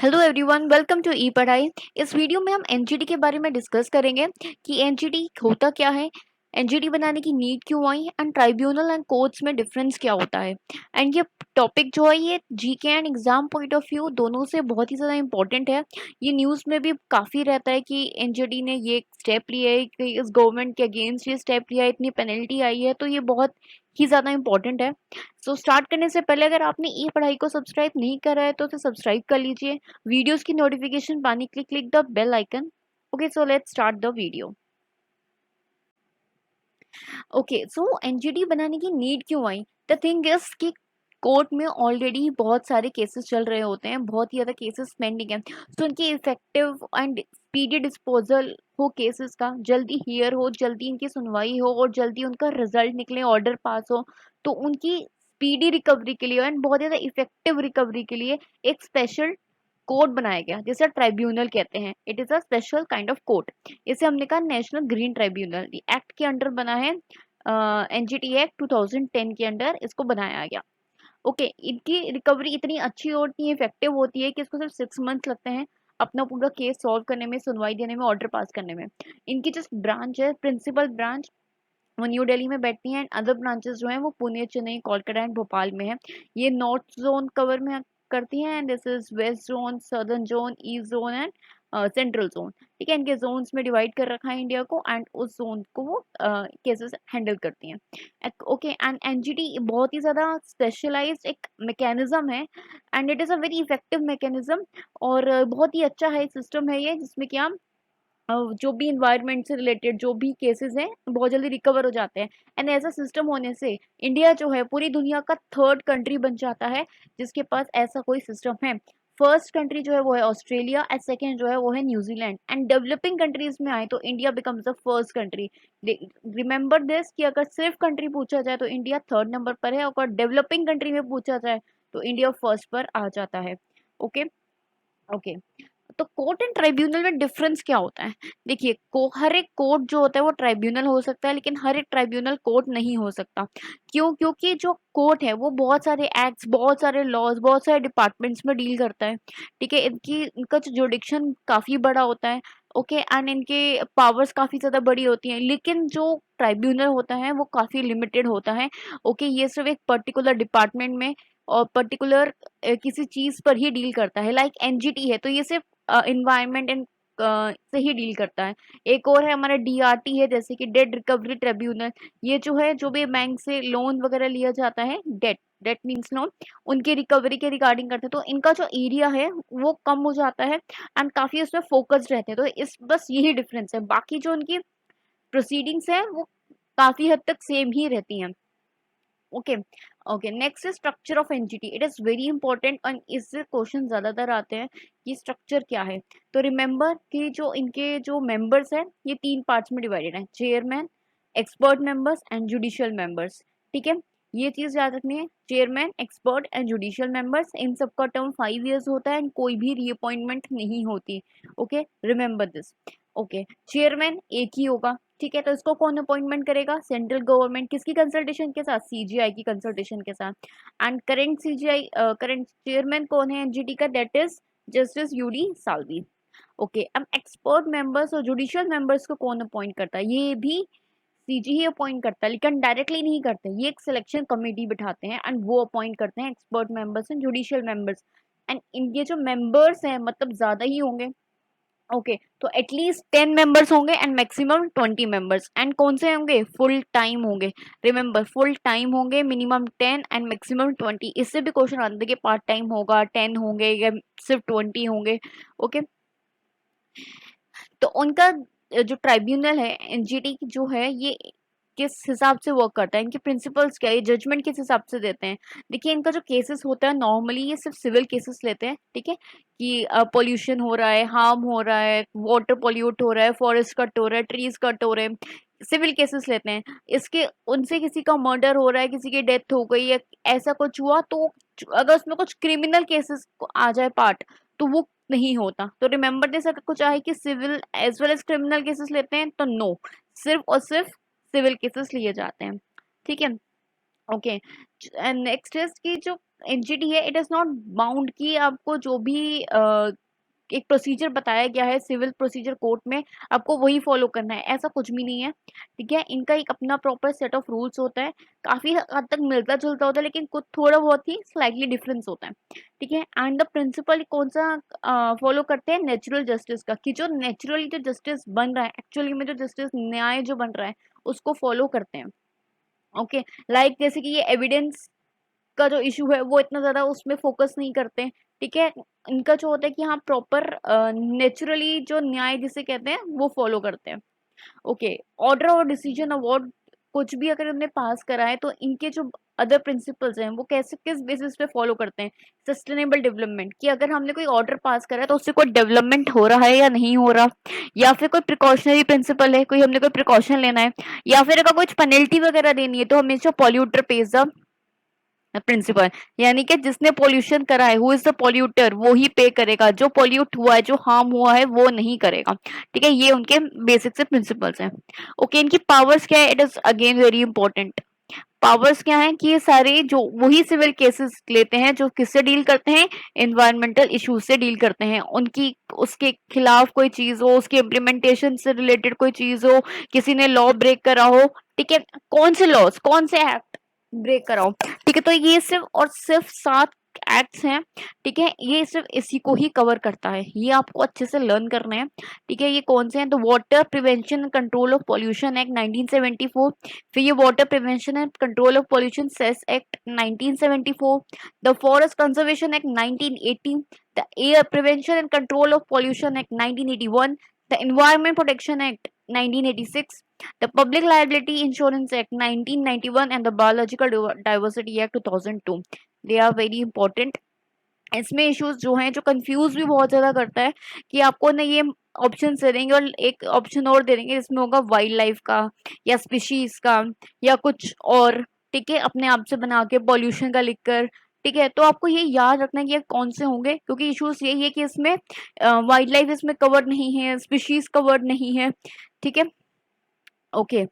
Hello everyone, welcome to ई पढ़ाई। इस video में हम एनजीटी के बारे में डिस्कस करेंगे कि एनजीटी होता क्या है, एनजीटी बनाने की नीड क्यों आई एंड ट्राइब्यूनल एंड कोर्ट्स में डिफरेंस क्या होता है। एंड ये टॉपिक जो है ये GK and exam point of view दोनों से बहुत ही ज़्यादा इंपॉर्टेंट है। ये न्यूज़ में भी काफ़ी रहता है कि एनजीटी ने ये स्टेप लिया है, कि इस गवर्नमेंट के अगेंस्ट ये स्टेप लिया है, इतनी पेनल्टी आई है, तो ये बहुत ही ज़्यादा इंपॉर्टेंट है। सो स्टार्ट करने से पहले अगर आपने ई पढ़ाई को सब्सक्राइब नहीं करा है तो उसे सब्सक्राइब कर लीजिए। वीडियोस की नोटिफिकेशन पाने के लिए click the bell icon. Okay, so let's start the video. Okay, so NGT बनाने की नीड क्यों आई? द थिंग इज कि कोर्ट में ऑलरेडी बहुत सारे केसेस चल रहे होते हैं, बहुत ही ज़्यादा केसेस पेंडिंग है, तो उनकी इफेक्टिव एंड स्पीडी डिस्पोजल हो केसेस का, जल्दी हियर हो, जल्दी इनकी सुनवाई हो और जल्दी उनका रिजल्ट निकले, ऑर्डर पास हो, तो उनकी स्पीडी रिकवरी के लिए एंड बहुत ज़्यादा इफेक्टिव रिकवरी के लिए एक स्पेशल कोर्ट बनाया गया, जिसे ट्राइब्यूनल कहते हैं। It is a special kind of court. इसे हमने कहा नेशनल ग्रीन ट्राइब्यूनल। एक्ट के अंडर बना है, एनजीटी एक्ट 2010 के अंडर इसको बनाया गया। ओके, इनकी रिकवरी इतनी अच्छी और इतनी इफेक्टिव होती है कि इसको सिर्फ 6 मंथ लगते हैं अपना पूरा केस सॉल्व करने में, सुनवाई देने में, ऑर्डर पास करने में। इनकी जो ब्रांच है, प्रिंसिपल ब्रांच, वो न्यू दिल्ली में बैठती हैं एंड अदर ब्रांचेस जो हैं वो पुणे, चेन्नई, कोलकाता एंड भोपाल में है। ये नॉर्थ जोन कवर में करती हैं and this is west zone, southern zone, east zone and central zone. ठीक है, इनके जोन्स में डिवाइड कर रखा है इंडिया को एंड उस जोन को वो केसेस हैंडल करती हैं। ओके, एंड एनजीटी बहुत ही ज़्यादा स्पेशलाइज्ड एक मैकेनिज्म है and it is a very effective mechanism. और बहुत ही अच्छा है सिस्टम है ये, जिसमें कि हम जो भी इन्वायरमेंट से रिलेटेड जो भी केसेस हैं बहुत जल्दी रिकवर हो जाते हैं। एंड ऐसा सिस्टम होने से इंडिया जो है पूरी दुनिया का थर्ड कंट्री बन जाता है जिसके पास ऐसा कोई सिस्टम है। फर्स्ट कंट्री जो है वो है ऑस्ट्रेलिया एंड सेकेंड जो है वो है न्यूजीलैंड। एंड डेवलपिंग कंट्रीज में आए तो India becomes the first country. Remember this कि अगर सिर्फ कंट्री पूछा जाए तो इंडिया थर्ड नंबर पर है, और अगर डेवलपिंग कंट्री में पूछा जाए तो इंडिया फर्स्ट पर आ जाता है। Okay, okay. तो कोर्ट एंड ट्राइब्यूनल में डिफरेंस क्या होता है? देखिए, हर एक कोर्ट जो होता है वो ट्राइब्यूनल हो सकता है, लेकिन हर एक ट्राइब्यूनल कोर्ट नहीं हो सकता। क्यों? क्योंकि जो कोर्ट है वो बहुत सारे एक्ट्स, बहुत सारे लॉज, बहुत सारे डिपार्टमेंट्स में डील करता है। ठीक है, इनका जो जुडिक्शन काफ़ी बड़ा होता है। ओके, एंड इनके पावर्स काफ़ी ज़्यादा बड़ी होती हैं, लेकिन जो ट्राइब्यूनल होता है वो काफ़ी लिमिटेड होता है। ओके, ये सिर्फ एक पर्टिकुलर डिपार्टमेंट में और पर्टिकुलर किसी चीज़ पर ही डील करता है। लाइक एनजीटी है तो ये सिर्फ इन्वायरमेंट एंड से ही डील करता है। एक और है हमारा डीआरटी है, जैसे कि डेट रिकवरी ट्रिब्यूनल। ये जो है, जो भी बैंक से लोन वगैरह लिया जाता है, डेट डेट मीन्स लोन, उनकी रिकवरी के रिगार्डिंग करते हैं। तो इनका जो एरिया है वो कम हो जाता है एंड काफ़ी उसमें फोकस्ड रहते हैं। तो इस बस यही डिफरेंस है, बाकी जो उनकी प्रोसीडिंग्स है वो काफ़ी हद तक सेम ही रहती हैं। Okay, okay. Next is structure of NGT. It is very important और इससे क्वेश्चन ज़्यादातर आते हैं कि स्ट्रक्चर क्या है। तो रिमेंबर कि जो इनके जो मेंबर्स हैं ये 3 पार्ट्स में डिवाइडेड हैं: chairman, expert members and judicial members. ठीक है, ये चीज़ याद रखनी है, chairman, expert and judicial members. इन सबका टर्म 5 years होता है एंड कोई भी रीअपॉइंटमेंट नहीं होती। Okay, remember this. Okay, chairman एक ही होगा। ठीक है, तो इसको कौन अपॉइंटमेंट करेगा? Central government. किसकी कंसल्टेशन के साथ? सीजीआई की कंसल्टेशन के साथ। And current CGI current chairman कौन है एनजीटी का? That is justice UD Salvi. Okay, अब एक्सपर्ट मेंबर्स और जुडिशियल मेंबर्स को कौन अपॉइंट करता है? ये भी सीजी ही अपॉइंट करता है, लेकिन डायरेक्टली नहीं करते। ये एक सिलेक्शन कमेटी बिठाते हैं एंड वो अपॉइंट करते हैं expert members and judicial members. And इनके जो मेंबर्स हैं मतलब ज्यादा ही होंगे। ओके, तो एटलीस्ट 10 मेंबर्स होंगे एंड मैक्सिमम 20 मेंबर्स। एंड कौन से होंगे? फुल टाइम होंगे। रिमेंबर, फुल टाइम होंगे, मिनिमम 10 एंड मैक्सिमम 20। इससे भी क्वेश्चन आते हैं कि पार्ट टाइम होगा, 10 होंगे या सिर्फ 20 होंगे। ओके, तो उनका जो ट्राइब्यूनल है एनजीटी जो है ये किस हिसाब से वर्क करता है, इनके प्रिंसिपल्स क्या है, जजमेंट किस हिसाब से देते हैं? देखिए, इनका जो केसेस होता है नॉर्मली ये सिर्फ सिविल केसेस लेते हैं। ठीक है, कि पोल्यूशन हो रहा है, हार्म हो रहा है, वाटर पोल्यूट हो रहा है, फॉरेस्ट कट हो रहा है, ट्रीज कट हो रहे हैं, सिविल केसेस लेते हैं। इसके उनसे किसी का मर्डर हो रहा है, किसी की डेथ हो गई या ऐसा कुछ हुआ, तो अगर उसमें कुछ क्रिमिनल केसेस आ जाए पार्ट, तो वो नहीं होता। तो रिमेंबर दिस, अगर कुछ आए कि civil as well as criminal cases लेते हैं तो नो, सिर्फ और सिर्फ सिविल केसेस लिए जाते हैं। ठीक है, ओके। नेक्स्ट इज कि जो एनजीटी है इट इज नॉट बाउंड कि आपको जो भी एक प्रोसीजर बताया गया है सिविल प्रोसीजर कोर्ट में आपको वही फॉलो करना है, ऐसा कुछ भी नहीं है। ठीक है, इनका एक अपना प्रॉपर सेट ऑफ रूल्स होता है, काफी हद तक मिलता जुलता होता है लेकिन कुछ थोड़ा बहुत ही स्लाइटली डिफरेंस होता है। ठीक है, एंड द प्रिंसिपल कौन सा फॉलो करते हैं, नेचुरल जस्टिस का, कि जो नेचुरली जो जस्टिस बन रहा है, एक्चुअली में जो जस्टिस न्याय जो बन रहा है उसको फॉलो करते हैं। ओके, लाइक जैसे कि ये एविडेंस का जो इशू है वो इतना ज्यादा उसमें फोकस नहीं करते हैं। ठीक है, इनका जो होता है कि हाँ प्रॉपर नेचुरली जो न्याय जिसे कहते हैं वो फॉलो करते हैं। ओके, ऑर्डर और डिसीजन अवार्ड कुछ भी अगर उन्होंने पास करा है तो इनके जो अदर प्रिंसिपल्स हैं वो कैसे किस बेसिस पे फॉलो करते हैं, सस्टेनेबल डेवलपमेंट, कि अगर हमने कोई ऑर्डर पास करा है तो उससे कोई डेवलपमेंट हो रहा है या नहीं हो रहा, या फिर कोई प्रिकॉशनरी प्रिंसिपल है, कोई हमने कोई प्रिकॉशन लेना है, या फिर अगर कुछ पेनल्टी वगैरह देनी है तो हमेशा पॉल्यूटर पेज द प्रिंसिपल, यानी कि जिसने पॉल्यूशन करा है, हु इज द पॉल्यूटर, वो ही पे करेगा, जो पॉल्यूट हुआ है जो हार्म हुआ है वो नहीं करेगा। ठीक है, ये उनके बेसिक से प्रिंसिपल्स हैं। ओके, इनकी पावर्स क्या है, it is again very important. Powers क्या है कि ये सारे जो वही सिविल केसेस लेते हैं जो किससे डील करते हैं, एनवायरमेंटल इश्यूज से डील करते हैं, उनकी उसके खिलाफ कोई चीज हो, उसके इम्प्लीमेंटेशन से रिलेटेड कोई चीज हो, किसी ने लॉ ब्रेक करा हो। ठीक है, कौन से लॉज कौन से एक्ट ब्रेक कराओ। ठीक है, तो ये सिर्फ और सिर्फ 7 एक्ट्स हैं। ठीक है, ये सिर्फ इसी को ही कवर करता है, ये आपको अच्छे से लर्न करना है। ठीक है, ये कौन से हैं, तो water prevention and control of pollution act 1974, फिर ये water prevention and control of pollution cess act 1974, the forest conservation act 1980, the air prevention and control of pollution act 1981, the environment protection act 1986, the Public Liability Insurance Act 1991 and the Biological Diversity Act 2002. They are very important. इसमें issues जो हैं जो confuse भी बहुत ज्यादा करता है कि आपको ना ये ऑप्शन दे देंगे और एक ऑप्शन और दे देंगे जिसमें होगा वाइल्ड लाइफ का या स्पीशीज का या कुछ और। ठीक है, अपने आप से बना के पॉल्यूशन का लिखकर। ठीक है, तो आपको ये याद रखना है कि ये कौन से होंगे, क्योंकि इश्यूज यही है कि इसमें वाइल्ड लाइफ इसमें कवर्ड नहीं है, स्पीशीज कवर्ड नहीं है। ठीक है, ओके,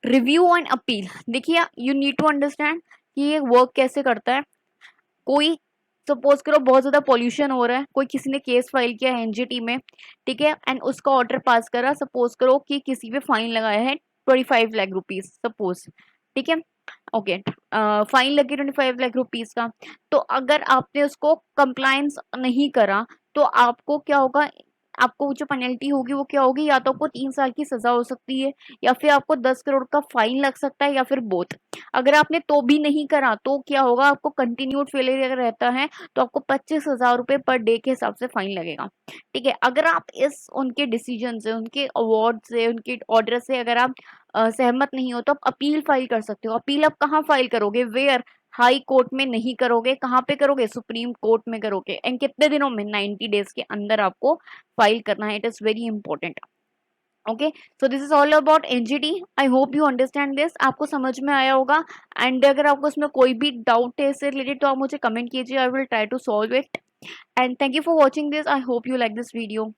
रिव्यू एंड अपील। देखिए, यू नीड टू अंडरस्टैंड कि ये वर्क कैसे करता है। कोई सपोज करो बहुत ज्यादा पॉल्यूशन हो रहा है, कोई किसी ने केस फाइल किया है एनजीटी में। ठीक है, एंड उसका ऑर्डर पास करा, सपोज करो कि किसी पे फाइन लगाया है 25 लाख रुपीज सपोज। ठीक है, ओके, फाइन लगी 25 लाख रुपीज का। तो अगर आपने उसको कंप्लायंस नहीं करा तो आपको क्या होगा, आपको जो पेनल्टी होगी वो क्या होगी, या तो आपको 3 साल की सजा हो सकती है या फिर आपको 10 करोड़ का फाइन लग सकता है या फिर बोथ। अगर आपने तो भी नहीं करा तो क्या होगा, आपको कंटिन्यूड फेलियर अगर रहता है तो आपको 25,000 रुपए पर डे के हिसाब से फाइन लगेगा। ठीक है, अगर आप इस उनके डिसीजन से, उनके अवार्ड से, उनके ऑर्डर से अगर आप सहमत नहीं हो तो आप अपील फाइल कर सकते हो। अपील आप कहाँ फाइल करोगे, वेयर, हाई कोर्ट में नहीं करोगे, कहाँ पे करोगे, सुप्रीम कोर्ट में करोगे। एंड कितने दिनों में, 90 डेज के अंदर आपको फाइल करना है। It is very important. Okay, so this is all about NGT. I hope you understand this, आपको समझ में आया होगा। एंड अगर आपको इसमें कोई भी डाउट है इससे रिलेटेड तो आप मुझे कमेंट कीजिए, I will try to solve it. And thank you for watching this, I hope you like this video.